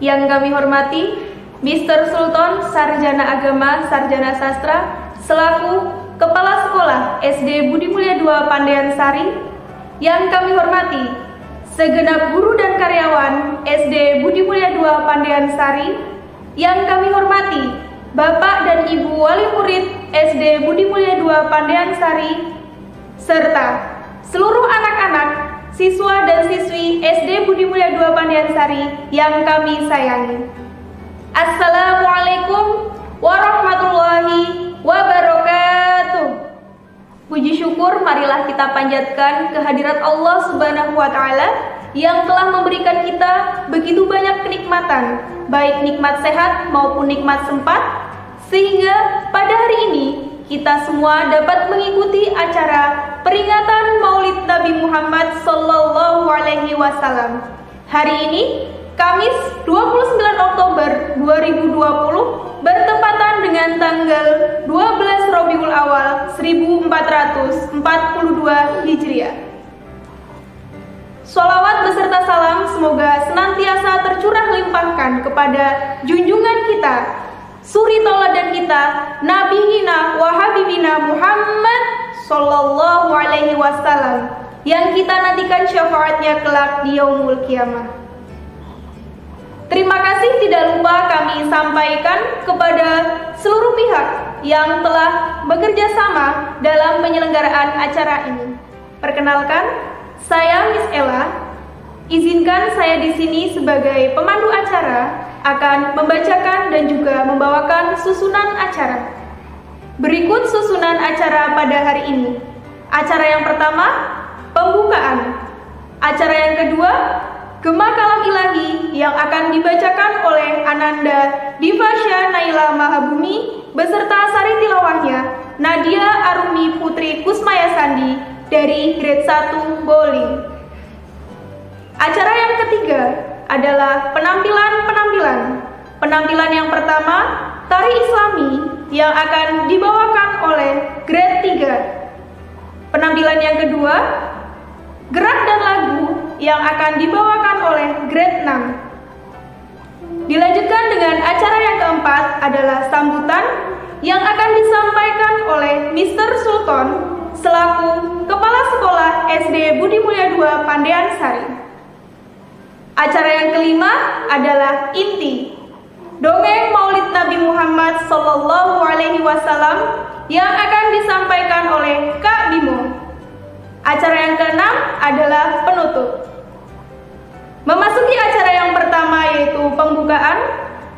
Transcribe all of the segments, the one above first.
Yang kami hormati Mr. Sultan, Sarjana Agama, Sarjana Sastra, selaku Kepala Sekolah SD Budi Mulia II Pandean Sari. Yang kami hormati segenap guru dan karyawan SD Budi Mulia II Pandean Sari. Yang kami hormati Bapak dan Ibu Wali Murid SD Budi Mulia II Pandean Sari, serta seluruh anak-anak, siswa dan siswi SD Budi Mulia II Pandean Sari yang kami sayangi. Assalamualaikum warahmatullahi wabarakatuh. Puji syukur marilah kita panjatkan kehadirat Allah Subhanahu wa Ta'ala yang telah memberikan kita begitu banyak kenikmatan, baik nikmat sehat maupun nikmat sempat, sehingga pada hari ini kita semua dapat mengikuti acara peringatan Maulid Nabi Muhammad Sallallahu Alaihi Wasallam. Hari ini, Kamis 29 Oktober 2020, bertepatan dengan tanggal 12 Rabiul Awal 1442 Hijriah. Sholawat beserta salam semoga senantiasa tercurah limpahkan kepada junjungan kita, suri tauladan kita, Nabiyina wa Habibina Muhammad Sallallahu Alaihi Wasallam, yang kita nantikan syafaatnya kelak di yaumul kiamah. Terima kasih tidak lupa kami sampaikan kepada seluruh pihak yang telah bekerja sama dalam penyelenggaraan acara ini. Perkenalkan, saya Miss Ella. Izinkan saya di sini sebagai pemandu acara akan membacakan dan juga membawakan susunan acara. Berikut susunan acara pada hari ini. Acara yang pertama, pembukaan. Acara yang kedua, Gema Kalam Ilahi yang akan dibacakan oleh Ananda Divasya Naila Mahabumi beserta sari tilawahnya Nadia Arumi Putri Kusmaya Sandi dari grade 1 Bowling. Acara yang ketiga adalah penampilan-penampilan. Penampilan yang pertama, tari Islami yang akan dibawakan oleh grade 3. Penampilan yang kedua, gerak dan lagu yang akan dibawakan oleh grade 6. Dilanjutkan dengan acara yang keempat adalah sambutan yang akan disampaikan oleh Mr. Sultan selaku Kepala Sekolah SD Budi Mulia II Pandean Sari. Acara yang kelima adalah inti, dongeng Maulid Nabi Muhammad Sallallahu Alaihi Wasallam yang akan disampaikan oleh Kak Bimo. Acara yang keenam adalah penutup. Memasuki acara yang pertama yaitu pembukaan,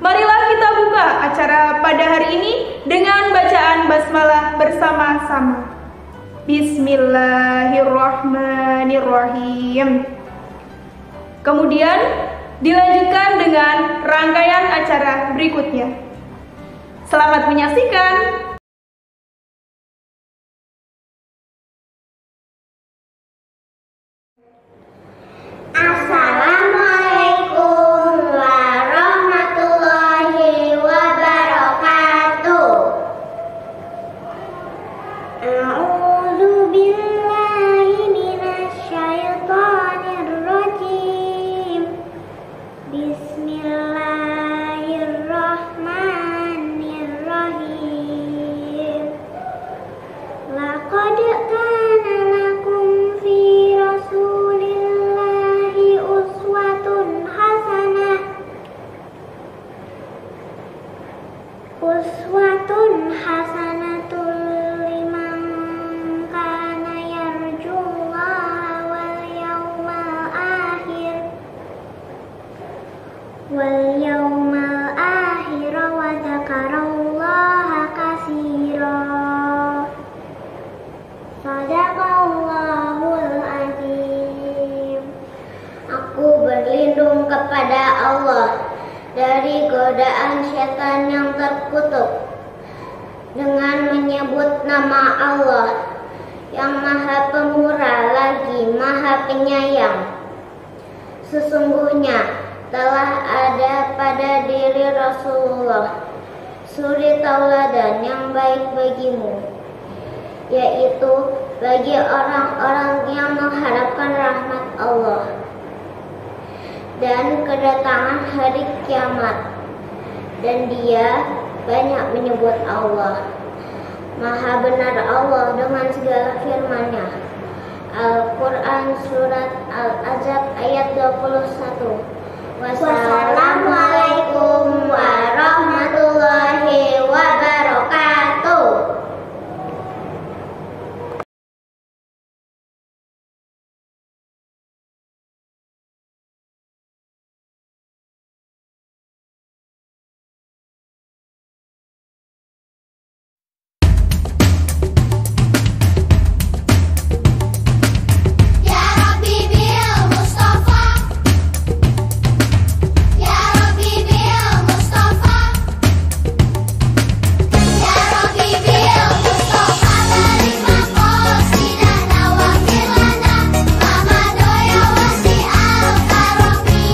marilah kita buka acara pada hari ini dengan bacaan basmalah bersama-sama. Bismillahirrahmanirrahim. Kemudian dilanjutkan dengan rangkaian acara berikutnya. Selamat menyaksikan. Assalamualaikum warahmatullahi wabarakatuh. A'udzu billahi minasyaitonir rajim. Bismillahirrahmanirrahim. Laqad kana lakum fi Rasulillahi uswatun hasanatul liman kana yarjullaha wal yawmal akhir wa dzakarallaha katsira. Shadaqallahul azim. Aku berlindung kepada Allah dari godaan setan yang terkutuk dengan menyebut nama Allah yang Maha Pemurah lagi Maha Penyayang. Sesungguhnya telah ada pada diri Rasulullah suri tauladan yang baik bagimu, yaitu bagi orang-orang yang mengharapkan rahmat Allah dan kedatangan hari kiamat. Dan dia banyak menyebut Allah. Maha benar Allah dengan segala firman-Nya. Al-Quran Surat Al-Ahzab ayat 21. Wassalamualaikum warahmatullahi wabarakatuh.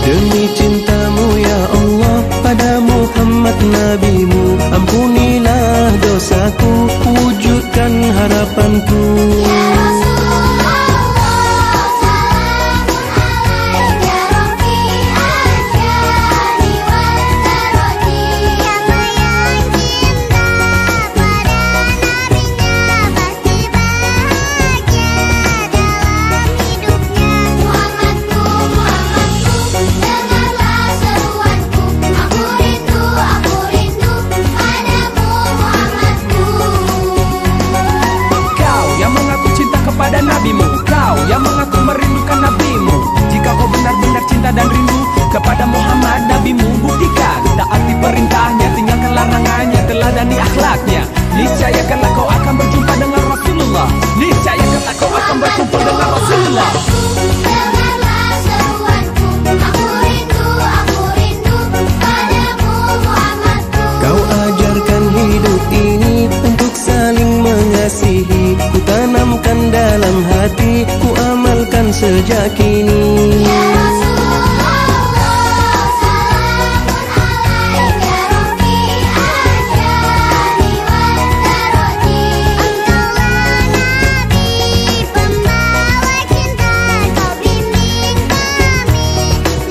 Demi cintamu ya Allah pada Muhammad Nabimu, ampunilah dosaku, wujudkan harapanku. Ya Rasulullah, salamun alaik ya Rafi'al jani wal daraji. Siapa yang cinta pada nabinya pasti bahagia dalam hidupnya. Muhammadku, Muhammadku, dengarlah seruanku. Aku rindu padamu Muhammadku. Kau yang mengaku cinta kepada nabimu, kau yang mengaku merindukan nabimu. Jika kau benar-benar cinta dan rindu kepada Muhammad nabimu, buktikan taati perintahnya, tinggalkan larangannya, teladani akhlaknya. Niscaya kelak kau akan berjumpa dengan Rasulullah. Niscaya kelak kau akan berkumpul dengan Rasulullah. Dengarlah seruanku. Aku rindu padamu Muhammadku. Kau ajarkan hidup ini untuk saling mengasihi. Ku tanamkan dalam hati, ku amalkan sejak kini. Ya Rasulullah, salamun alaik ya Rafi'al jani wal daraji. Engkaulah Nabi, pembawa cinta, kau bimbing kami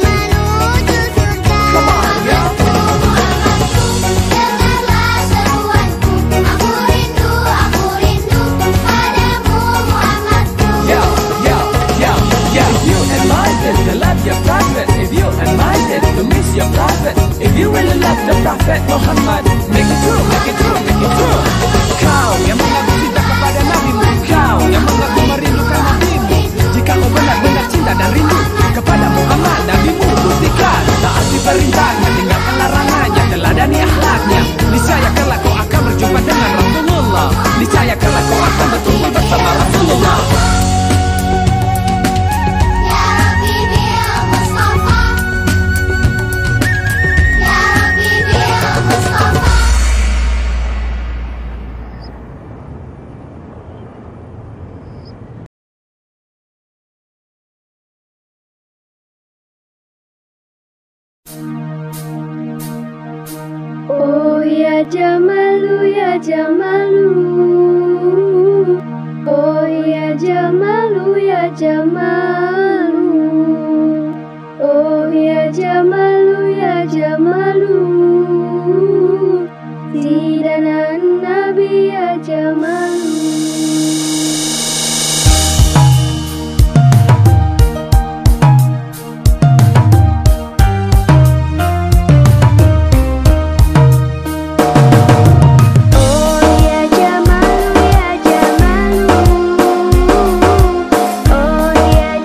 menuju surga. Muhammadku, dengarlah seruanku. Aku rindu padamu Muhammadku. Yo, yo, yo, yo. If you admire it, to love your prophet. If you admire it, to miss your prophet. If you really love the prophet Muhammad, make it true, make it true, make it true. Kau yang mengaku cinta kepada nabimu, kau yang mengaku merindukan nabimu. Jika kau benar-benar cinta dan rindu kepada Muhammad nabimu, buktikan taati perintahnya, tinggalkan larangannya, teladani akhlaknya. Niscaya kelak kau akan berjumpa dengan Rasulullah. Niscaya kelak kau akan berkumpul bersama Rasulullah. Ya Rabbi bil Mustafa, Ya Rabbi bil Mustafa. Oh ya Jamalu, ya Jamalu. Oh ya Jamalu, ya Jamalu. Oh ya Jamalu, ya Jamalu. Sidana Nabi ya Jamalu. Oh ya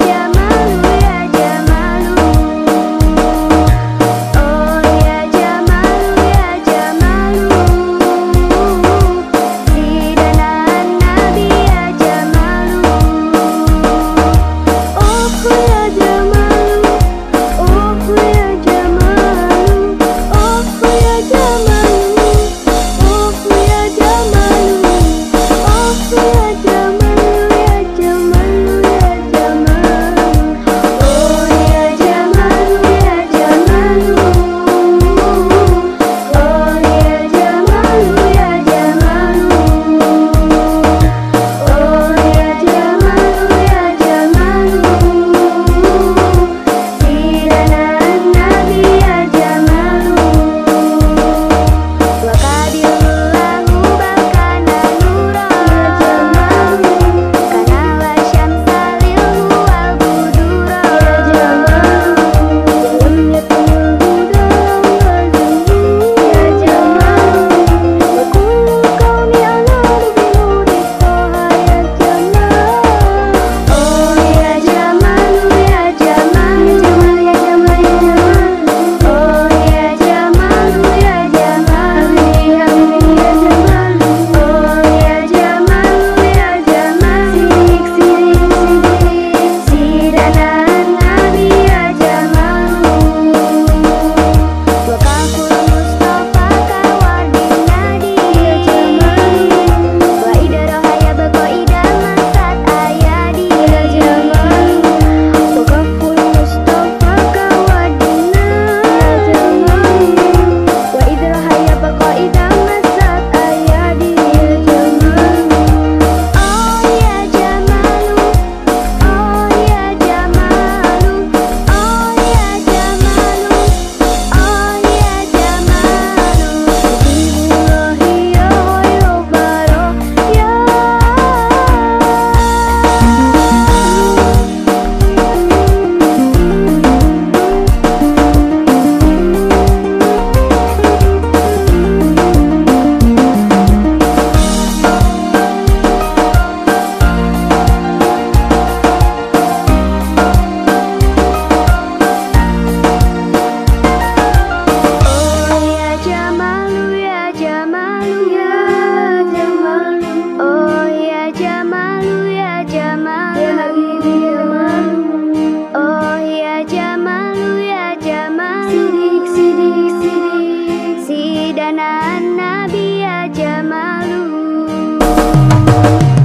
سيدنا النبي يا جمال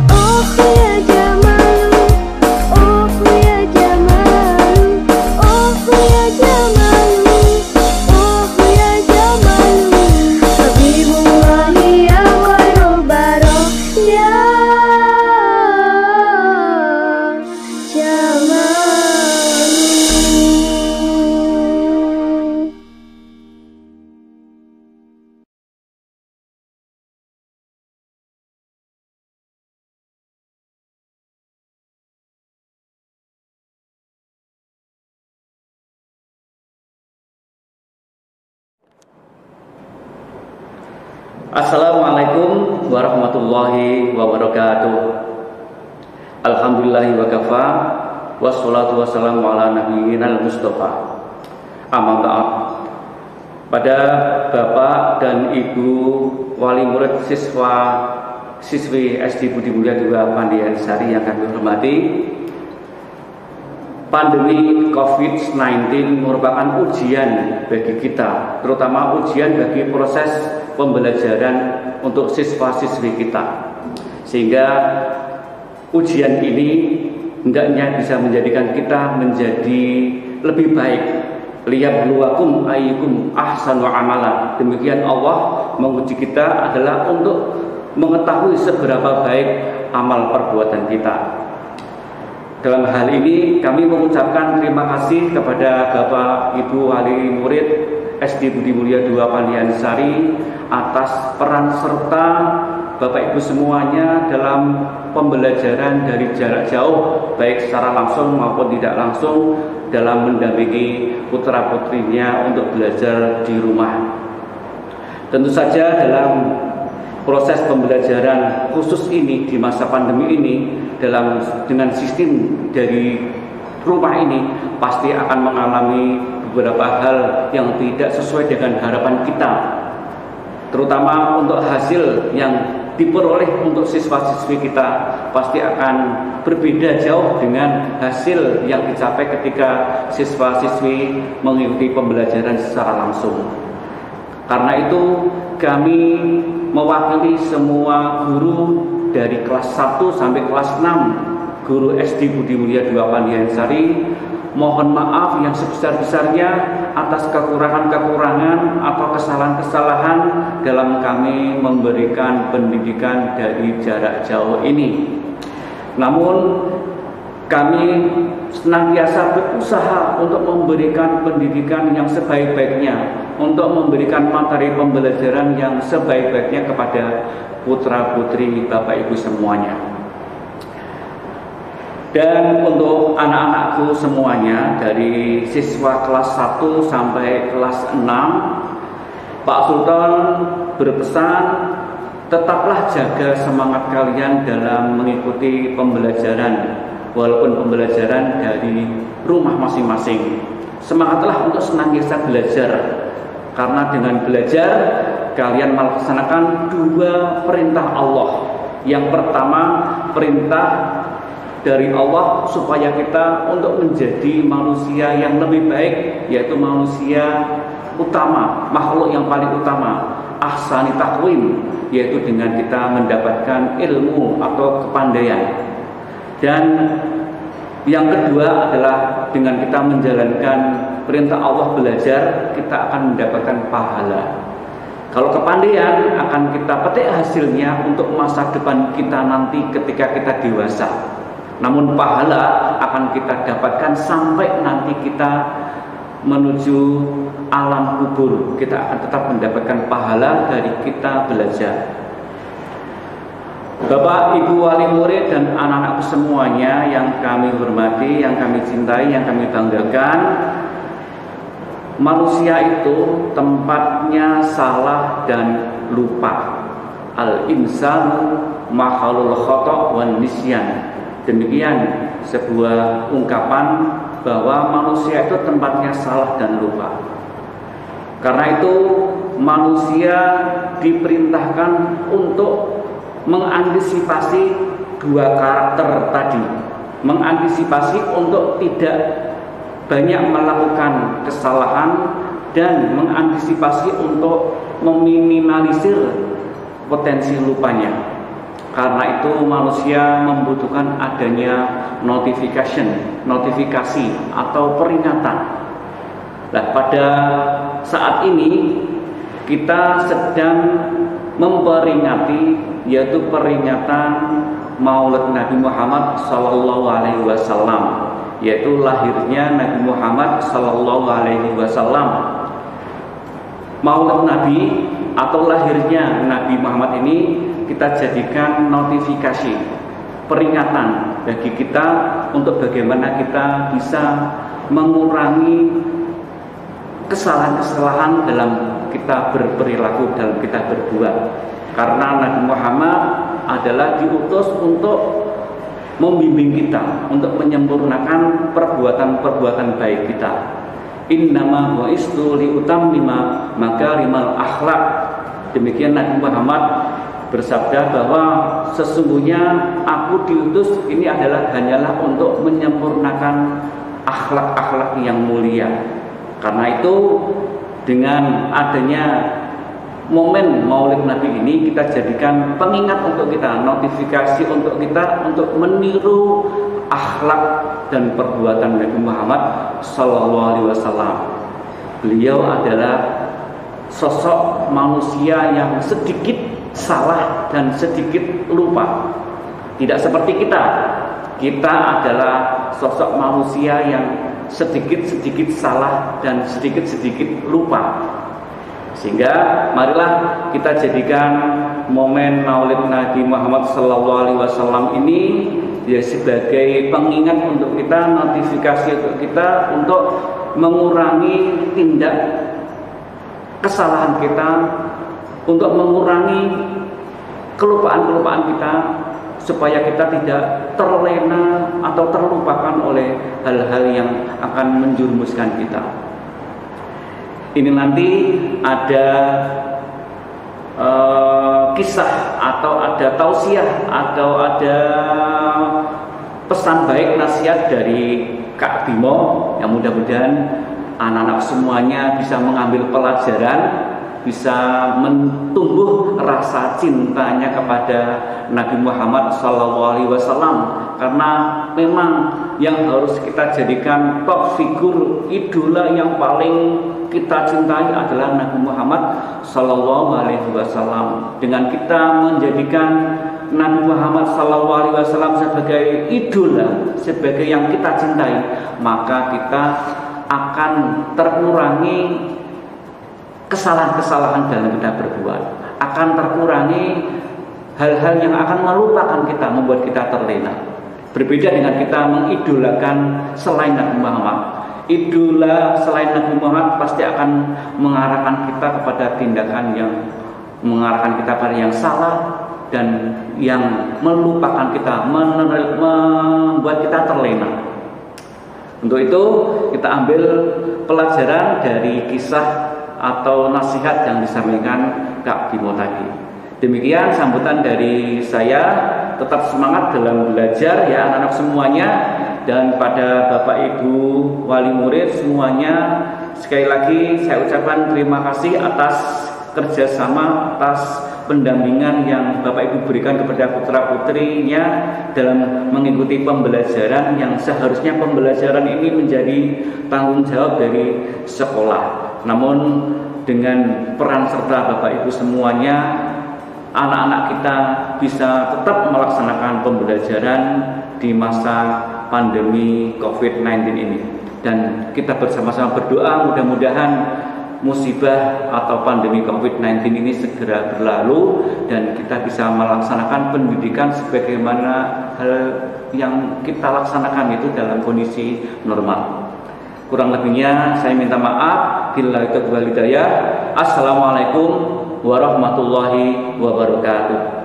أوه يا جمال أوه يا جمال أوه يا جمال أوه يا جمال حبيب الله يا خير البرى يا جمال. Assalamualaikum warahmatullahi wabarakatuh. Alhamdulillahi wa kafa, wassalatu wassalamu ala nabiyyinal mustafa. Amma ba'd. Pada Bapak dan Ibu wali murid siswi SD Budi Mulia 2 Pandian Sari yang kami hormati, pandemi COVID-19 merupakan ujian bagi kita, terutama ujian bagi proses pembelajaran untuk siswa-siswi kita, sehingga ujian ini hendaknya bisa menjadikan kita menjadi lebih baik. Liyabluwakum ayyukum ahsanu amala. Demikian Allah menguji kita adalah untuk mengetahui seberapa baik amal perbuatan kita. Dalam hal ini kami mengucapkan terima kasih kepada Bapak Ibu wali murid SD Budi Mulia 2 Pandian Sari atas peran serta Bapak Ibu semuanya dalam pembelajaran dari jarak jauh, baik secara langsung maupun tidak langsung, dalam mendampingi putra-putrinya untuk belajar di rumah. Tentu saja dalam proses pembelajaran khusus ini di masa pandemi ini, dengan sistem dari rumah ini pasti akan mengalami beberapa hal yang tidak sesuai dengan harapan kita, terutama untuk hasil yang diperoleh untuk siswa-siswi kita pasti akan berbeda jauh dengan hasil yang dicapai ketika siswa-siswi mengikuti pembelajaran secara langsung. Karena itu kami mewakili semua guru dari kelas 1 sampai kelas 6 guru SD Budi Mulia 2 Pandian Sari, mohon maaf yang sebesar-besarnya atas kekurangan-kekurangan atau kesalahan-kesalahan dalam kami memberikan pendidikan dari jarak jauh ini. Namun kami senantiasa berusaha untuk memberikan pendidikan yang sebaik-baiknya, untuk memberikan materi pembelajaran yang sebaik-baiknya kepada putra-putri Bapak Ibu semuanya. Dan untuk anak-anakku semuanya dari siswa kelas 1 sampai kelas 6, Pak Sultan berpesan tetaplah jaga semangat kalian dalam mengikuti pembelajaran, walaupun pembelajaran dari rumah masing-masing. Semangatlah untuk senantiasa belajar, karena dengan belajar kalian melaksanakan 2 perintah Allah. Yang pertama, perintah dari Allah supaya kita untuk menjadi manusia yang lebih baik, yaitu manusia utama, makhluk yang paling utama, ahsani taqwim, yaitu dengan kita mendapatkan ilmu atau kepandaian. Dan yang kedua adalah dengan kita menjalankan perintah Allah belajar, kita akan mendapatkan pahala. Kalau kepandaian akan kita petik hasilnya untuk masa depan kita nanti ketika kita dewasa. Namun pahala akan kita dapatkan sampai nanti kita menuju alam kubur. Kita akan tetap mendapatkan pahala dari kita belajar. Bapak, Ibu wali murid dan anak-anakku semuanya yang kami hormati, yang kami cintai, yang kami banggakan, manusia itu tempatnya salah dan lupa. Al-insanu makhlul khata' wan nisyan. Demikian sebuah ungkapan bahwa manusia itu tempatnya salah dan lupa. Karena itu manusia diperintahkan untuk mengantisipasi 2 karakter tadi. Mengantisipasi untuk tidak banyak melakukan kesalahan dan mengantisipasi untuk meminimalisir potensi lupanya. Karena itu manusia membutuhkan adanya notifikasi atau peringatan. Nah, pada saat ini kita sedang memperingati, yaitu peringatan Maulid Nabi Muhammad SAW, yaitu lahirnya Nabi Muhammad SAW. Maulid Nabi atau lahirnya Nabi Muhammad ini kita jadikan notifikasi, peringatan bagi kita untuk bagaimana kita bisa mengurangi kesalahan-kesalahan dalam kita berperilaku, dalam kita berbuat. Karena Nabi Muhammad adalah diutus untuk membimbing kita, untuk menyempurnakan perbuatan-perbuatan baik kita. Innama bu'istu liutammima makarimal akhlak. Demikian Nabi Muhammad bersabda bahwa sesungguhnya aku diutus ini hanyalah untuk menyempurnakan akhlak-akhlak yang mulia. Karena itu dengan adanya momen Maulid Nabi ini kita jadikan pengingat untuk kita, notifikasi untuk kita untuk meniru akhlak dan perbuatan Nabi Muhammad SAW. Beliau adalah sosok manusia yang sedikit salah dan sedikit lupa. Tidak seperti kita. Kita adalah sosok manusia yang sedikit-sedikit salah dan sedikit-sedikit lupa. Sehingga marilah kita jadikan momen Maulid Nabi Muhammad SAW ini ya sebagai pengingat untuk kita, notifikasi untuk kita untuk mengurangi tindak kesalahan kita, untuk mengurangi kelupaan-kelupaan kita, supaya kita tidak terlena atau terlupakan oleh hal-hal yang akan menjerumuskan kita. Ini nanti ada kisah atau ada tausiah atau ada pesan baik nasihat dari Kak Bimo yang mudah-mudahan anak-anak semuanya bisa mengambil pelajaran, bisa mentumbuh rasa cintanya kepada Nabi Muhammad SAW. Karena memang yang harus kita jadikan top figur idola yang paling kita cintai adalah Nabi Muhammad SAW. Dengan kita menjadikan Nabi Muhammad SAW sebagai idola, sebagai yang kita cintai, maka kita akan terkurangi kesalahan-kesalahan dalam kita berbuat, akan terkurangi hal-hal yang akan melupakan kita, membuat kita terlena. Berbeda dengan kita mengidolakan selain Nabi Muhammad. Idola selain Nabi Muhammad pasti akan mengarahkan kita kepada tindakan yang mengarahkan kita pada yang salah dan yang melupakan kita, membuat kita terlena. Untuk itu kita ambil pelajaran dari kisah atau nasihat yang disampaikan Kak Bimo tadi. Demikian sambutan dari saya. Tetap semangat dalam belajar ya anak-anak semuanya. Dan pada Bapak Ibu wali murid semuanya, sekali lagi saya ucapkan terima kasih atas kerjasama, atas pendampingan yang Bapak Ibu berikan kepada putra-putrinya dalam mengikuti pembelajaran yang seharusnya pembelajaran ini menjadi tanggung jawab dari sekolah. Namun dengan peran serta Bapak Ibu semuanya, anak-anak kita bisa tetap melaksanakan pembelajaran di masa pandemi COVID-19 ini. Dan kita bersama-sama berdoa mudah-mudahan musibah atau pandemi COVID-19 ini segera berlalu dan kita bisa melaksanakan pendidikan sebagaimana hal yang kita laksanakan itu dalam kondisi normal. Kurang lebihnya saya minta maaf. Billahi taufiq wal hidayah. Assalamualaikum warahmatullahi wabarakatuh.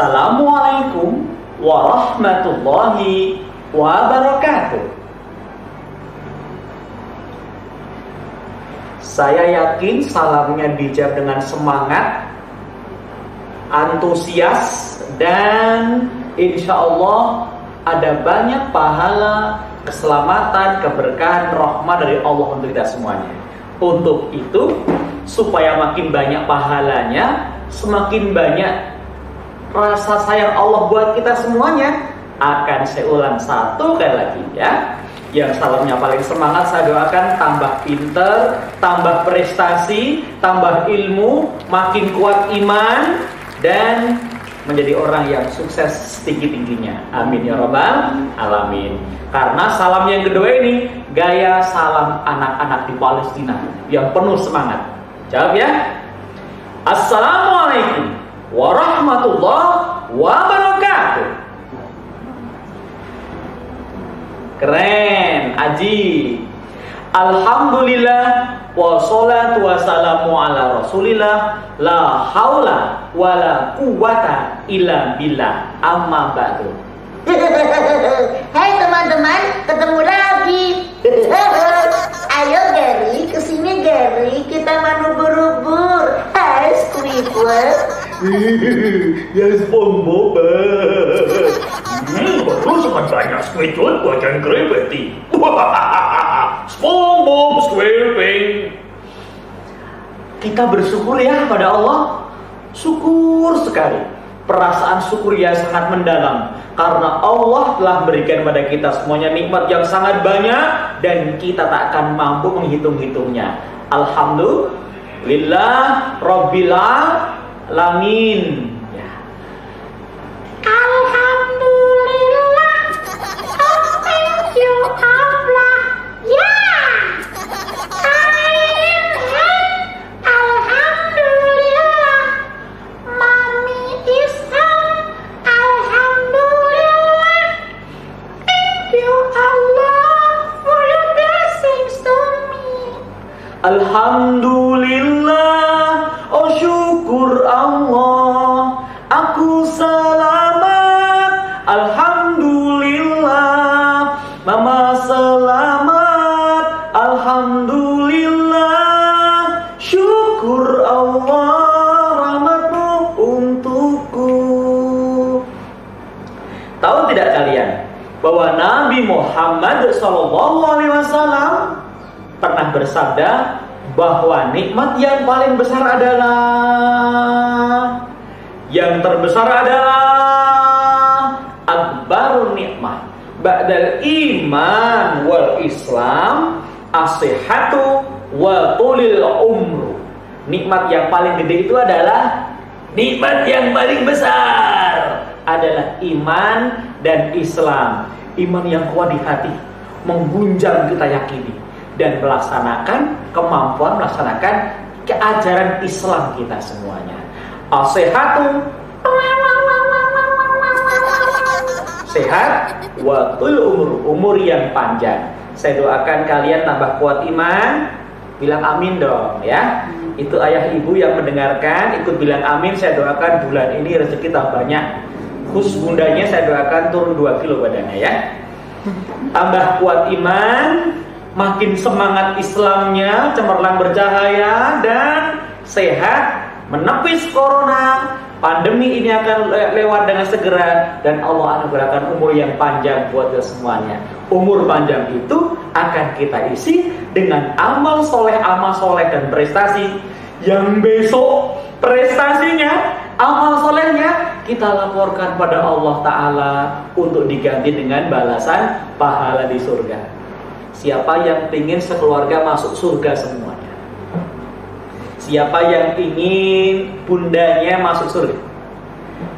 Assalamualaikum warahmatullahi wabarakatuh. Saya yakin salamnya dijawab dengan semangat, antusias, dan insya Allah ada banyak pahala, keselamatan, keberkahan, rahmat dari Allah untuk kita semuanya. Untuk itu, supaya makin banyak pahalanya, semakin banyak rasa sayang Allah buat kita semuanya, akan saya ulang satu kali lagi ya. Yang salamnya paling semangat saya doakan tambah pinter, tambah prestasi, tambah ilmu, makin kuat iman, dan menjadi orang yang sukses setinggi-tingginya. Amin ya rabbal alamin. Karena salam yang kedua ini gaya salam anak-anak di Palestina yang penuh semangat. Jawab ya. Assalamualaikum warahmatullahi wabarakatuh. Keren, Aji. Alhamdulillah wassalatu wassalamu ala rasulillah la haula wala quwata illa billah amma ba'du. Hai teman-teman, ketemu lagi. Ayo Gary, kesini Gary, kita manubur-ubur. Hai Squidward. Ya SpongeBob. Baru sangat banyak Squidward buatan gravity. SpongeBob SquarePants. Kita bersyukur ya pada Allah. Syukur sekali. Perasaan syukur yang sangat mendalam karena Allah telah berikan pada kita semuanya nikmat yang sangat banyak dan kita tak akan mampu menghitung-hitungnya. Alhamdulillah Rabbil Alamin. Alhamdulillah. Oh, thank you Allah. Yeah. Alhamdulillah. Mommy is home. Alhamdulillah. Thank you Allah for your blessings to me. Alhamdulillah. Oh syukur Allah, aku selamat. Alhamdulillah. Mama selamat. Alhamdulillah. Syukur Allah, rahmatmu untukku. Tahu tidak kalian bahwa Nabi Muhammad SAW pernah bersabda bahwa nikmat yang paling besar adalah, yang terbesar adalah akbarun nikmah ba'dal iman wal islam as-sihhatu wa tulil umru. Nikmat yang paling gede itu adalah, nikmat yang paling besar adalah iman dan Islam. Iman yang kuat di hati, menggunjang kita yakini, dan melaksanakan, kemampuan melaksanakan keajaran Islam kita semuanya. As-sihhatu, sehat, wa tul umur yang panjang. Saya doakan kalian tambah kuat iman. Bilang amin dong ya. Itu ayah ibu yang mendengarkan ikut bilang amin. Saya doakan bulan ini rezeki tambah banyak. Khusus bundanya saya doakan turun 2 kilo badannya ya. Tambah kuat iman, makin semangat Islamnya, cemerlang bercahaya dan sehat, menepis corona. Pandemi ini akan lewat dengan segera dan Allah anugerahkan umur yang panjang buat kita semuanya. Umur panjang itu akan kita isi dengan amal soleh dan prestasi yang besok prestasinya, amal solehnya kita laporkan pada Allah Ta'ala untuk diganti dengan balasan pahala di surga. Siapa yang ingin sekeluarga masuk surga semuanya? Siapa yang ingin bundanya masuk surga?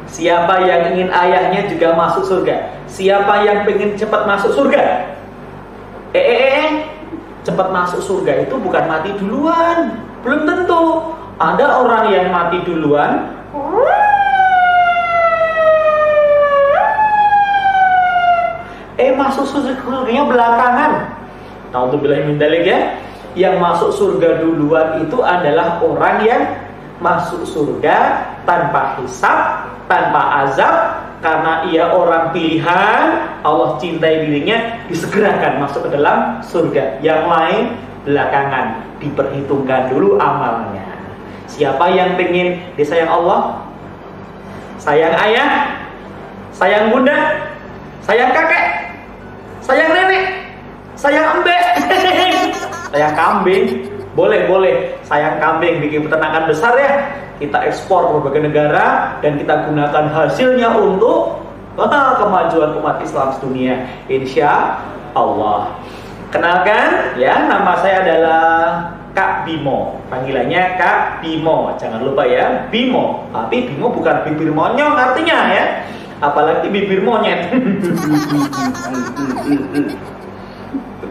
Siapa yang ingin ayahnya juga masuk surga? Siapa yang ingin cepat masuk surga? Cepat masuk surga itu bukan mati duluan. Belum tentu. Ada orang yang mati duluan, masuk surganya belakangan. Naudzubillah min dzalik ya. Yang masuk surga duluan itu adalah orang yang masuk surga tanpa hisab, tanpa azab, karena ia orang pilihan, Allah cintai dirinya, disegerakan masuk ke dalam surga. Yang lain belakangan, diperhitungkan dulu amalnya. Siapa yang pengen disayang Allah, sayang ayah, sayang bunda, sayang kakek, sayang nenek, sayang embek, sayang kambing, boleh, sayang kambing, bikin peternakan besar ya. Kita ekspor ke berbagai negara dan kita gunakan hasilnya untuk kemajuan umat Islam sedunia, insya Allah. Kenalkan ya, nama saya adalah Kak Bimo, panggilannya Kak Bimo, jangan lupa ya, Bimo. Tapi Bimo bukan bibir monyong artinya ya, apalagi bibir monyet.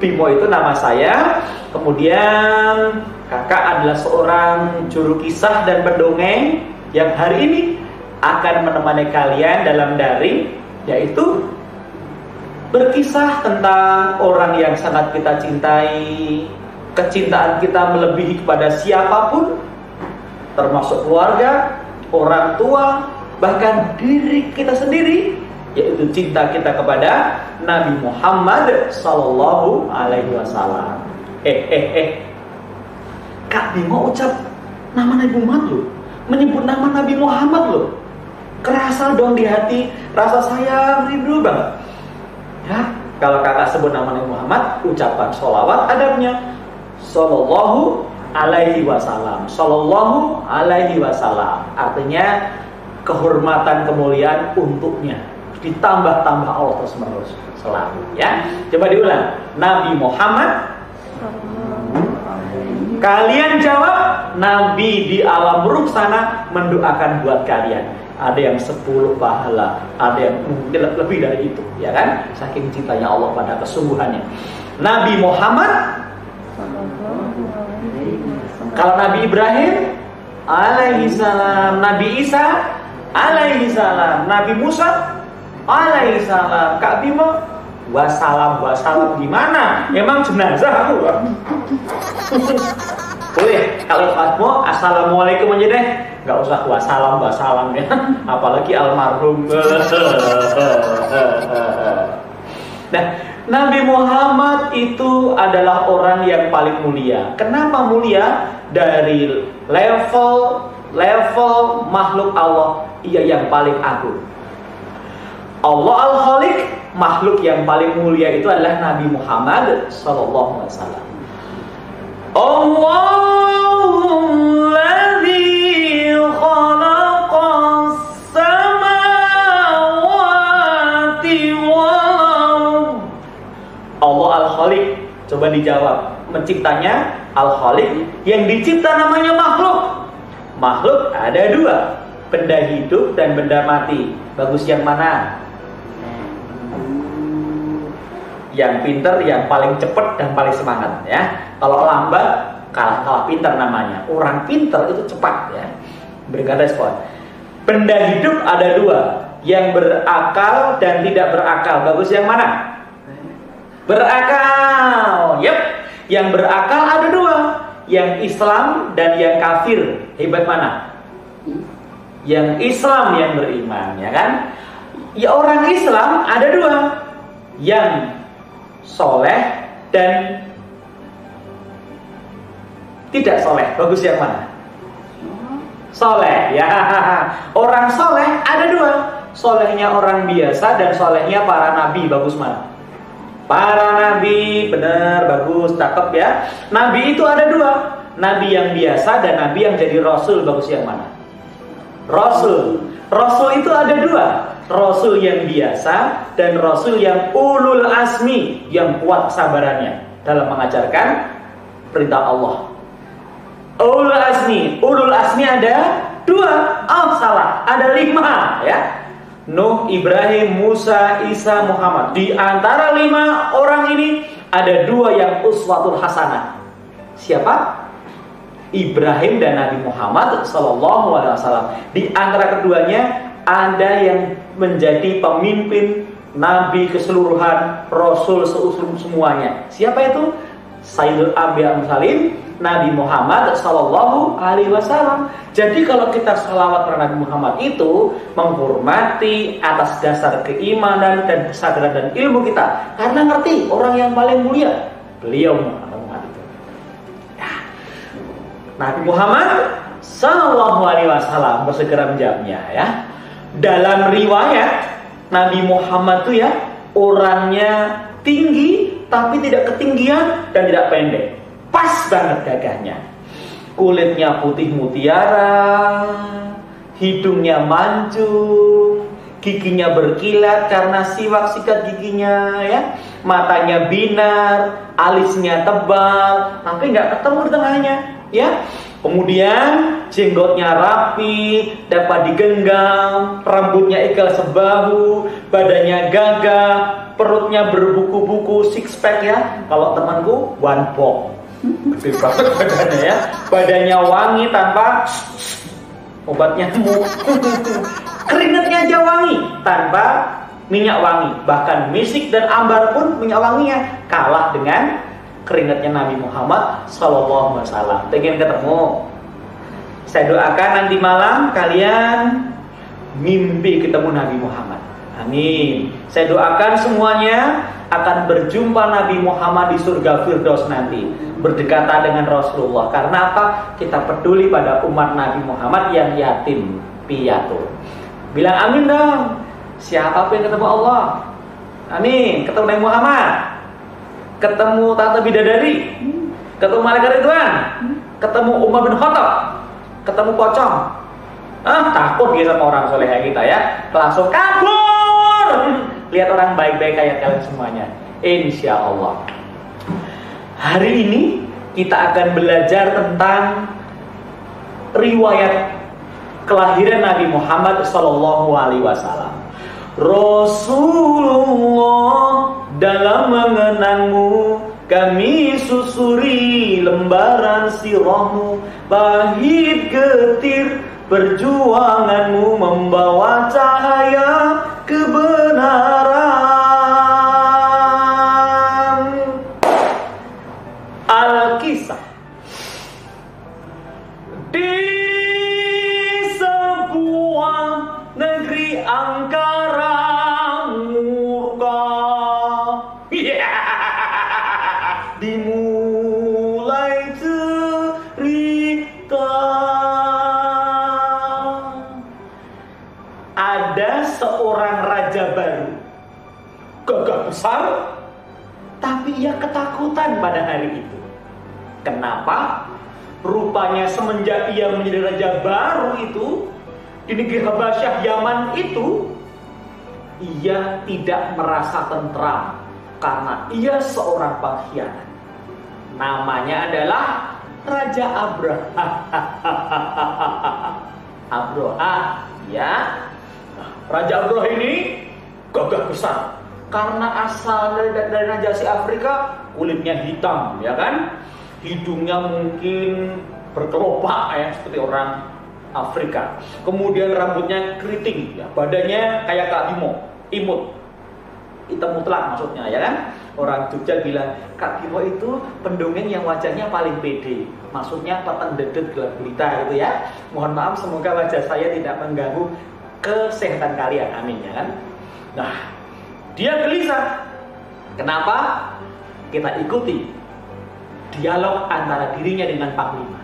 Bimo itu nama saya. Kemudian kakak adalah seorang juru kisah dan pendongeng yang hari ini akan menemani kalian dalam daring, yaitu berkisah tentang orang yang sangat kita cintai. Kecintaan kita melebihi kepada siapapun, termasuk keluarga, orang tua, bahkan diri kita sendiri, yaitu cinta kita kepada Nabi Muhammad Sallallahu Alaihi Wasallam. Kak Bimo ucap nama Nabi Muhammad loh, menyebut nama Nabi Muhammad loh, kerasa dong di hati, rasa sayang, rindu banget. Ya, kalau kakak sebut nama Nabi Muhammad, ucapkan sholawat adabnya, Sallallahu Alaihi Wasallam, Sallallahu Alaihi Wasallam, artinya kehormatan kemuliaan untuknya, ditambah-tambah Allah terus menerus selalu. Ya, coba diulang, Nabi Muhammad. Kalian jawab, Nabi di alam ruh sana mendoakan buat kalian. Ada yang 10 pahala, ada yang mungkin lebih dari itu, ya kan? Saking cintanya Allah pada kesungguhannya. Nabi Muhammad. Kalau Nabi Ibrahim alaihi salam, Nabi Isa alaihi salam, Nabi Musa alaihi salam. Kak Bimo wassalam gimana? Emang jenazah aku? Boleh, kalau mau assalamualaikum aja deh, nggak usah wassalam ya, apalagi almarhum. Nah, Nabi Muhammad itu adalah orang yang paling mulia. Kenapa mulia? Dari level makhluk Allah, ia yang paling agung. Allah Al-Khaliq, makhluk yang paling mulia itu adalah Nabi Muhammad Sallallahu Alaihi Wasallam. Allahummadzi khalaqas samawati wal ardh. Allah Al-Khaliq, coba dijawab. Menciptanya Al-Khaliq, yang dicipta namanya makhluk. Makhluk ada 2, benda hidup dan benda mati. Bagus yang mana? Yang pinter, yang paling cepat dan paling semangat ya. Kalau lambat kalah pinter namanya. Orang pinter itu cepat ya, berikan respon. Benda hidup ada 2, yang berakal dan tidak berakal. Bagus yang mana? Berakal. Yep. Yang berakal ada 2, yang Islam dan yang kafir. Hebat mana? Yang Islam, yang beriman, ya kan? Ya, orang Islam ada 2, yang soleh dan tidak soleh. Bagus yang mana? Soleh ya. Orang soleh ada 2, solehnya orang biasa dan solehnya para nabi. Bagus mana? Para nabi, benar, bagus, cakep ya. Nabi itu ada 2, nabi yang biasa dan nabi yang jadi rasul. Bagus yang mana? Rasul. Rasul itu ada 2, Rasul yang biasa dan Rasul yang ulul asmi, yang kuat kesabarannya dalam mengajarkan perintah Allah. Ulul asmi ada 2. Oh salah, ada 5 ya. Nuh, Ibrahim, Musa, Isa, Muhammad. Di antara 5 orang ini ada 2 yang uswatul hasanah. Siapa? Ibrahim dan Nabi Muhammad Sallallahu Alaihi Wasallam. Di antara keduanya ada yang menjadi pemimpin Nabi keseluruhan, Rasul semuanya. Siapa itu? Sayyidul Anbiya Mursalin, Nabi Muhammad Sallallahu Alaihi Wasallam. Jadi kalau kita sholawat pada Nabi Muhammad itu menghormati atas dasar keimanan dan kesadaran dan ilmu kita, karena ngerti orang yang paling mulia beliau Muhammad itu. Ya. Nabi Muhammad Sallallahu Alaihi Wasallam bersegera menjawabnya ya. Dalam riwayat Nabi Muhammad itu ya orangnya tinggi tapi tidak ketinggian dan tidak pendek. Pas banget gagahnya. Kulitnya putih mutiara, hidungnya mancung, giginya berkilat karena siwak sikat giginya ya. Matanya binar, alisnya tebal, tapi nggak ketemu di tengahnya ya. Kemudian jenggotnya rapi, dapat digenggam, rambutnya ikal sebahu, badannya gagah, perutnya berbuku-buku, six pack ya. Kalau temanku one pack. Gede banget badannya ya. Badannya wangi tanpa obat nyamuk. Keringatnya aja wangi tanpa minyak wangi. Bahkan misik dan ambar pun minyak wanginya kalah dengan keringatnya Nabi Muhammad Sallallahu Alaihi Wasallam. Pengen ketemu? Saya doakan nanti malam kalian mimpi ketemu Nabi Muhammad. Amin. Saya doakan semuanya akan berjumpa Nabi Muhammad di surga Firdaus nanti, berdekatan dengan Rasulullah. Karena apa? Kita peduli pada umat Nabi Muhammad yang yatim piatu. Bilang amin dong. Siapa yang ketemu Allah? Amin. Ketemu Nabi Muhammad, ketemu Tante Bidadari, ketemu Malaikat Ridwan, ketemu Umar bin Khattab, ketemu pocong. Takut gitu sama orang soleh kita ya. Langsung kabur. Lihat orang baik-baik kayak kalian semuanya. Insya Allah. Hari ini kita akan belajar tentang riwayat kelahiran Nabi Muhammad Sallallahu Alaihi Wasallam. Rasulullah, dalam mengenangmu kami susuri lembaran sirahmu, pahit getir perjuanganmu membawa cahaya kebenaran. Al-Kisah. Di sebuah negeri angkara murka, dimulai cerita. Ada seorang raja baru, gagah besar, tapi ia ketakutan pada hari itu. Kenapa? Rupanya semenjak ia menjadi raja baru itu di negeri Habasyah Yaman itu, ia tidak merasa tentram karena ia seorang pengkhianat. Namanya adalah Raja Abraha. Abraha, ya. Raja Abraha ini gagah besar karena asal dari Najasi Afrika, kulitnya hitam, ya kan? Hidungnya mungkin berkelopak ya, seperti orang Afrika. Kemudian rambutnya keriting, ya. Badannya kayak Kak Bimo, imut, hitam mutlak maksudnya, ya kan? Orang Jogja bilang Kak Bimo itu pendongeng yang wajahnya paling pede, maksudnya peteng dedet gelap gulita gitu ya. Mohon maaf, semoga wajah saya tidak mengganggu kesehatan kalian, amin ya kan? Nah, dia gelisah. Kenapa? Kita ikuti dialog antara dirinya dengan Panglima.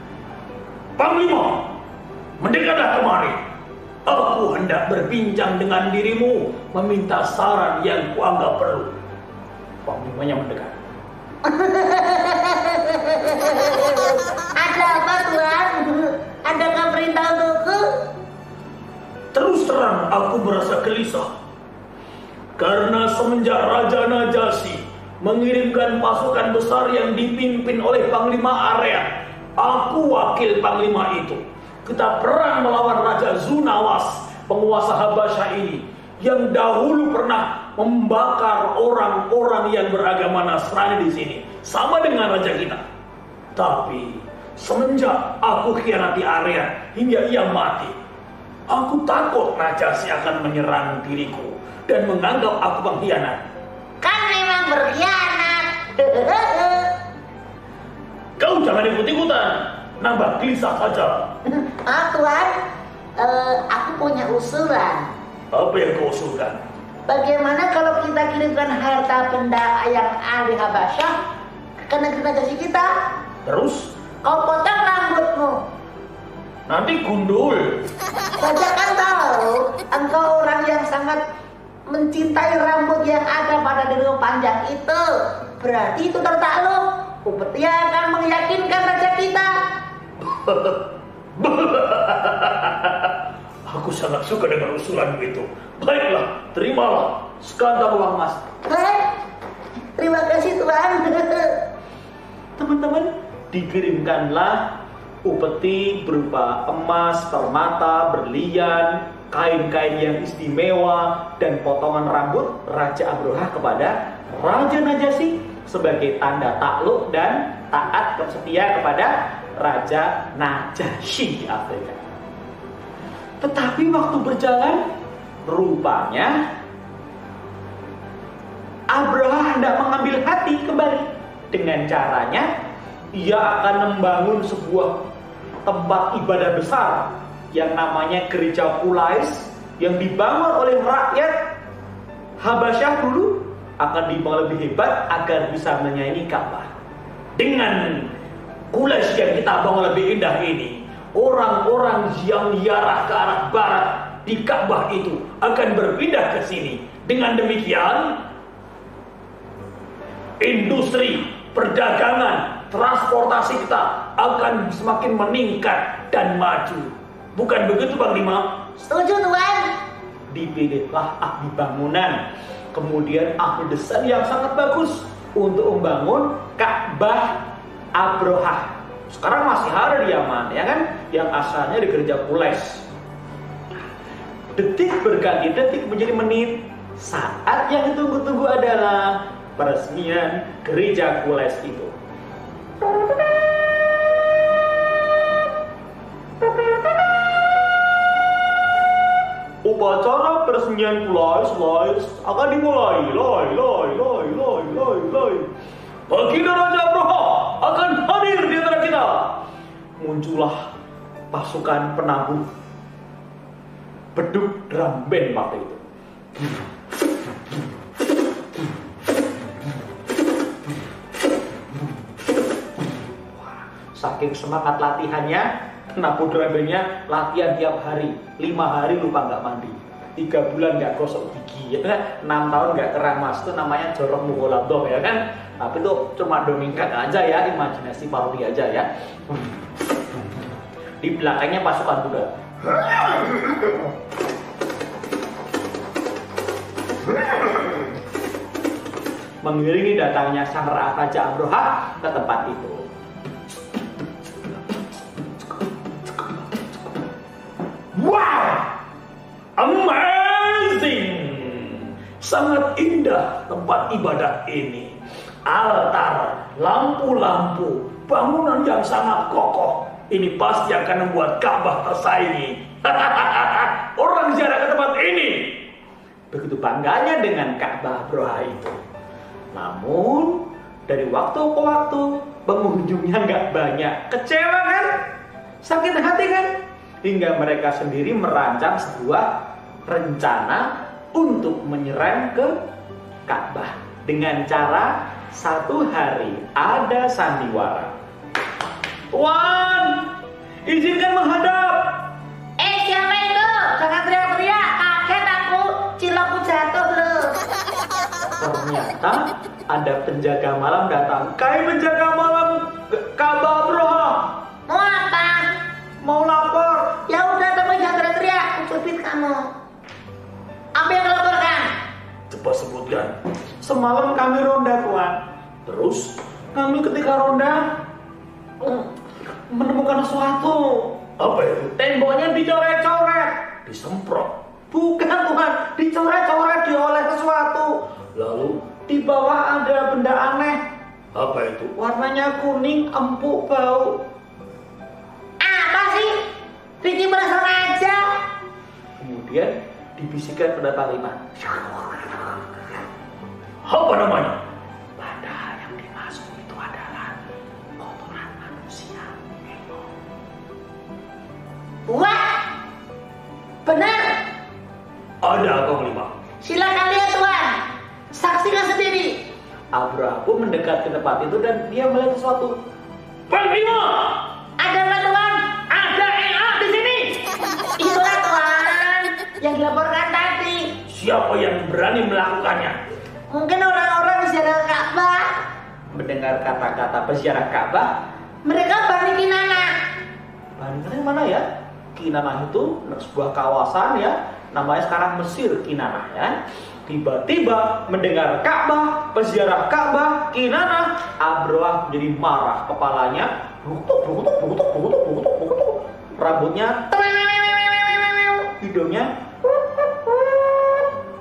Panglima, mendekatlah kemari. Aku hendak berbincang dengan dirimu, meminta saran yang kuanggap perlu. Panglimanya mendekat. Ada apa, Tuan? Adakah perintah untukku? Terus terang aku merasa gelisah karena semenjak Raja Najasyi mengirimkan pasukan besar yang dipimpin oleh Panglima Arya, aku wakil Panglima itu. Kita perang melawan Raja Zunawas, penguasa Habasyah ini, yang dahulu pernah membakar orang-orang yang beragama Nasrani di sini, sama dengan raja kita. Tapi semenjak aku khianati Arya hingga ia mati, aku takut Najasyi akan menyerang diriku dan menganggap aku pengkhianat. Kan memang berkhianat. Kau jangan ikut-ikutan, nambah gelisah saja. Tuan, aku punya usulan. Apa yang kau usulkan? Bagaimana kalau kita kirimkan harta benda yang ada di Habasyah ke negeri-negeri kita? Terus? Kau potong rambutmu. Nanti gundul. Saja kan tahu, engkau orang yang sangat mencintai rambut yang ada pada dirimu panjang itu. Berarti itu tertakluk. Upeti akan meyakinkan raja kita. Aku sangat suka dengan usulan itu. Baiklah, terimalah sekantong uang emas. Terima kasih Tuan. Teman-teman, dikirimkanlah upeti berupa emas, permata, berlian, kain-kain yang istimewa, dan potongan rambut Raja Abrohah kepada Raja Najasyi sebagai tanda takluk dan taat setia kepada Raja Najasyi di Afrika. Tetapi waktu berjalan, rupanya Abrohah hendak mengambil hati kembali. Dengan caranya, ia akan membangun sebuah tempat ibadah besar yang namanya Gereja Qulais, yang dibangun oleh rakyat Habasyah dulu, akan dibangun lebih hebat agar bisa menyaingi Ka'bah. Dengan Qulais yang kita bangun lebih indah ini, orang-orang yang ziarah ke arah barat di Ka'bah itu akan berpindah ke sini. Dengan demikian, industri, perdagangan, transportasi kita akan semakin meningkat dan maju. Bukan begitu, Panglima? Setuju, Tuan. Dipilihlah ahli bangunan, kemudian ahli desain yang sangat bagus untuk membangun Ka'bah Abrohah. Sekarang masih ada di Yaman, ya kan? Yang asalnya di Gereja Qulais. Detik berganti detik menjadi menit. Saat yang ditunggu-tunggu adalah peresmian Gereja Qulais itu. Upacara peresmian Qulais akan dimulai. Baginda Raja Abrohah akan hadir di antara kita. Muncullah pasukan penabuh beduk drum band waktu itu. Saking semangat latihannya, penabuh drum bandnya latihan tiap hari, 5 hari lupa nggak mandi, 3 bulan nggak gosok gigi, ya, 6 tahun nggak keramas. Itu namanya jorok mughaladoh, ya kan? Tapi itu cuma dongengkan aja ya, imajinasi parodi aja ya. Di belakangnya pasukan kuda. Mengiringi datangnya sang Raja Abrohah ke tempat itu. Wow! Amazing! Sangat indah tempat ibadah ini. Altar, lampu-lampu, bangunan yang sangat kokoh. Ini pasti akan membuat Ka'bah tersaingi. Orang ziarah ke tempat ini. Begitu bangganya dengan Ka'bah Abrohah itu. Namun dari waktu ke waktu pengunjungnya nggak banyak. Kecewa kan? Sakit hati kan? Hingga mereka sendiri merancang sebuah rencana untuk menyerang ke Ka'bah dengan cara 1 hari ada sandiwara. Tuan, izinkan menghadap. Siapa itu? Jangan teriak-teriak, kaget aku, cilokku jatuh loh. Ternyata ada penjaga malam datang. Kai penjaga malam Ka'bah Abrohah. Mau apa? Mau lapor. Ya udah, kamu jangan teriak-teriak, cupit kamu. Apa yang laporkan? Cepat sebutkan. Semalam kami ronda, Tuan. Terus, Kami ketika ronda menemukan sesuatu. apa itu? Temboknya dicoret-coret. Disemprot. Bukan, Tuhan, dicoret-coret, dioles sesuatu. Lalu, Di bawah ada benda aneh. apa itu? Warnanya kuning, empuk, bau. Apa sih? Bikin merasa aja. Kemudian dibisikkan pada Panglima. Apa namanya? Padahal yang dimaksud itu adalah kotoran Abraha pun mendekat ke tempat itu dan dia melihat sesuatu. Panglima, Ada apa Tuan? ada EA di sini. Itulah Tuan yang dilaporkan tadi. Siapa yang berani melakukannya? Mungkin orang-orang di sekitar Ka'bah. Mendengar kata-kata peziarah Ka'bah, Mereka Bani Kinanah. Bani Kinanah mana ya? Kinanah itu sebuah kawasan ya, namanya sekarang Mesir Kinanah ya. Tiba-tiba mendengar Ka'bah, peziarah Ka'bah, Kinanah, Abraha menjadi marah, kepalanya bukutuk, rambutnya, hidungnya,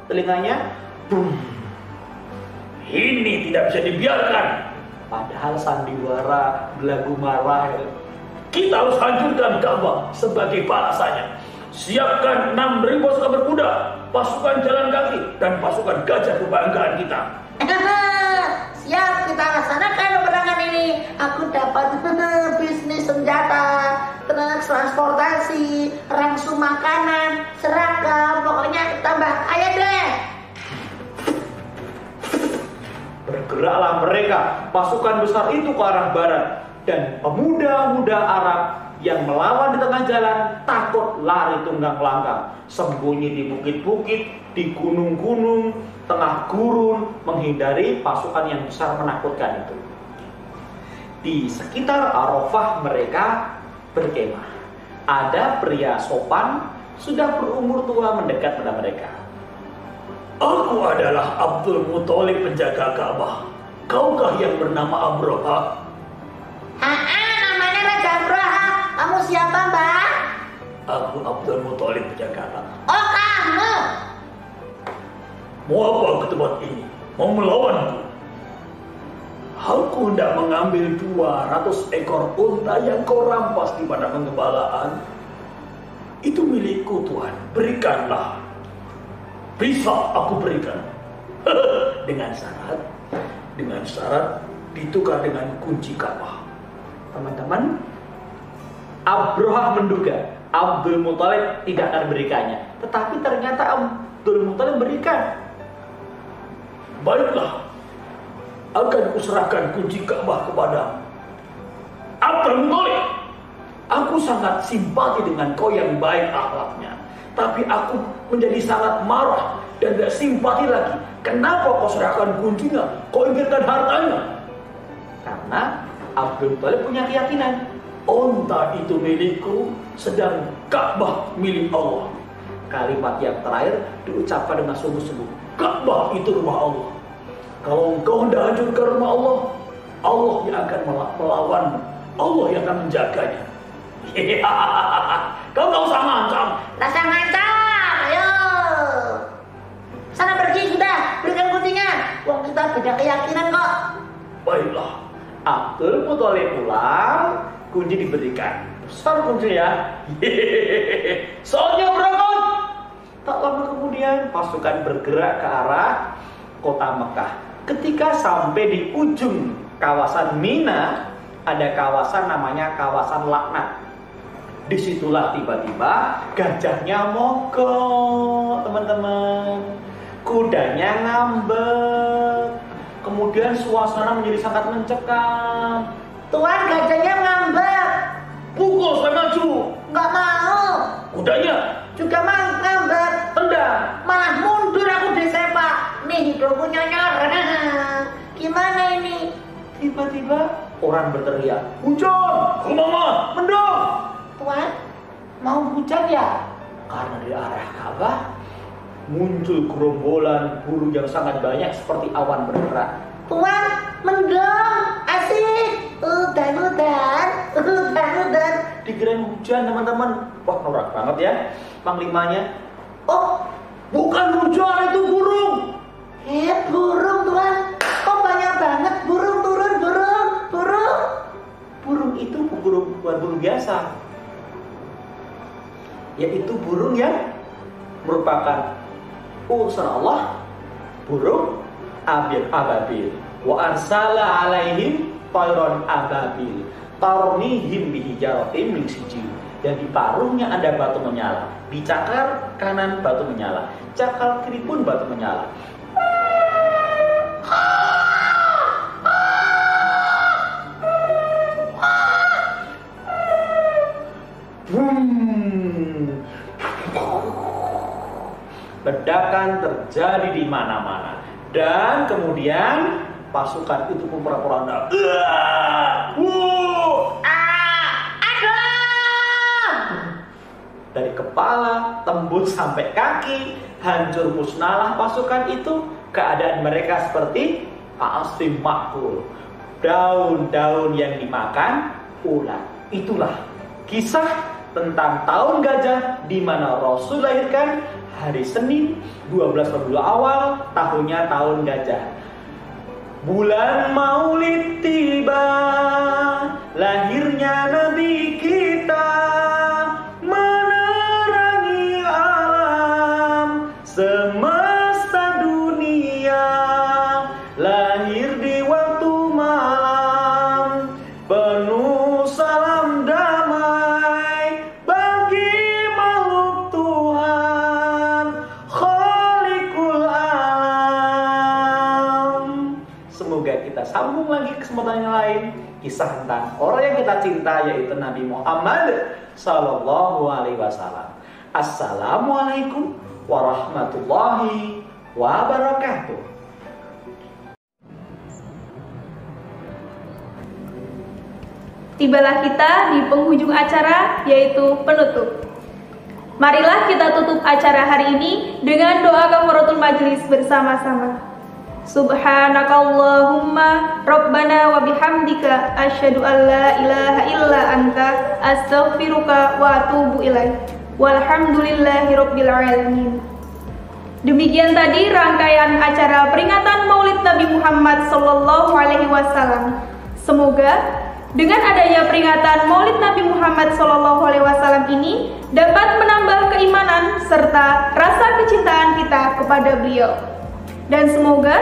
telinganya, Ini tidak bisa dibiarkan. padahal sandiwara, belagu marah. Kita harus hancurkan Ka'bah sebagai balasannya. Siapkan 6.000 pasukan berkuda, pasukan jalan kaki, dan pasukan gajah kebanggaan kita. Siap, kita laksanakan peperangan ini. Aku dapat bisnis senjata, transportasi, rangsum makanan, seragam, pokoknya tambah kaya deh. Bergeraklah mereka, pasukan besar itu ke arah barat, dan pemuda-muda Arab yang melawan di tengah jalan takut lari tunggang langgang, sembunyi di bukit-bukit, di gunung-gunung, tengah gurun, menghindari pasukan yang besar menakutkan itu. Di sekitar Arafah mereka berkemah. Ada pria sopan sudah berumur tua mendekat pada mereka. Aku adalah Abdul Muthalib penjaga Ka'bah. Kaukah yang bernama Abraha? Namanya Raja Abraha. Kamu siapa, Mbak? Aku Abdul Muthalib penjaga Ka'bah. Oh, kamu. Mau apa ke tempat ini? Mau melawanku? Aku hendak mengambil 200 ekor unta yang kau rampas di padang pengembalaan. Itu milikku, Tuhan. Berikanlah. Bisa aku berikan. Dengan syarat ditukar dengan kunci Ka'bah. Teman-teman, Abraha menduga Abdul Muthalib tidak akan berikannya, tetapi ternyata Abdul Muthalib berikan. Baiklah, akan kuserahkan kunci Ka'bah kepadamu. Abdul Muthalib, aku sangat simpati dengan kau yang baik akhlaknya, tapi aku menjadi sangat marah dan tidak simpati lagi. Kenapa kau serahkan kuncinya? Kau inginkan hartanya? Karena Abdul Muthalib punya keyakinan, Unta itu milikku, sedang Ka'bah milik Allah. kalimat yang terakhir diucapkan dengan sungguh-sungguh. Ka'bah itu rumah Allah. Kalau engkau hendak hancurkan rumah Allah, Allah yang akan melawan, Allah yang akan menjaganya. Kau tak usah ngancam. Rasa ngancam, ayo. Sana pergi sudah, berikan kuncinya. Wong kita beda keyakinan kok. Baiklah, Abdul Muthalib pulang, kunci diberikan. Besar kunci ya. saatnya berangkat. Tak lama kemudian pasukan bergerak ke arah kota Mekah. Ketika sampai di ujung kawasan Mina, ada kawasan namanya kawasan laknat. Disitulah tiba-tiba gajahnya mogok, teman-teman. Kudanya ngambek. Kemudian suasana menjadi sangat mencekam. Tuan, gajahnya ngambek. Pukul saya maju. Nggak mau. Kudanya Juga ngambek. tendang. Malah mundur aku disepak. Nih hidungku nyonyor. Gimana ini? Tiba-tiba orang berteriak, Hujan, kemana? mendung. Tuan, mau hujan ya? Karena di arah Ka'bah muncul gerombolan burung yang sangat banyak seperti awan bergerak. Tuan, mendung. Asik. Udan. Dikirain hujan, teman-teman. Wah, norak banget ya panglimanya. Oh, Bukan hujan, itu burung. burung Tuan. Kok banyak banget burung turun, burung. Burung itu bukan burung biasa, yaitu burung yang merupakan urusan Allah, burung ababil. Wa arsala alaihim tayron ababil tarmihim bihijaratin min sijil. Dan di paruhnya ada batu menyala, di cakar kanan batu menyala, cakar kiri pun batu menyala. Ledakan terjadi di mana-mana. Dan kemudian pasukan itu pun porak-poranda. Dari kepala tembus sampai kaki, hancur musnahlah pasukan itu. Keadaan mereka seperti asim makul, daun-daun yang dimakan ulat. Itulah kisah tentang tahun gajah di mana Rasul lahirkan hari Senin 12 Rabiul Awal, tahunnya tahun gajah. Bulan Maulid tiba, lahirnya Nabi kita, menerangi alam semesta dunia, lahir di waktu malam, penuh salam damai bagi makhluk Tuhan, Khaliqul Alam. Semoga kita sambung lagi kesempatan yang lain, kisah tentang orang yang kita cinta, yaitu Nabi Muhammad Sallallahu Alaihi Wasallam. Assalamualaikum warahmatullahi wabarakatuh. Tibalah kita di penghujung acara, yaitu penutup. Marilah kita tutup acara hari ini dengan doa kafaratul majlis bersama-sama. Subhanakallahumma Rabbana wa bihamdika asyhadu an la ilaha illa anta astaghfiruka wa atubu ilaik. Walhamdulillahi rabbil alamin. Demikian tadi rangkaian acara peringatan Maulid Nabi Muhammad sallallahu alaihi wasallam. Semoga dengan adanya peringatan Maulid Nabi Muhammad sallallahu alaihi wasallam ini dapat menambah keimanan serta rasa kecintaan kita kepada beliau. Dan semoga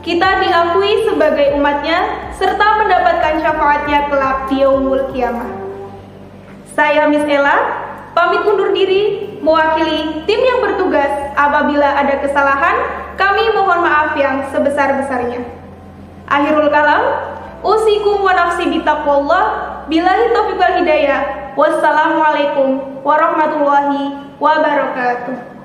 kita diakui sebagai umatnya serta mendapatkan syafaatnya kelak di yaumul kiamah. Saya Miss Ella pamit undur diri mewakili tim yang bertugas. Apabila ada kesalahan, kami mohon maaf yang sebesar-besarnya. Akhirul kalam, usikum wa nafsi bitaqwallah, billahi taufiq wal hidayah. Wassalamualaikum warahmatullahi wabarakatuh.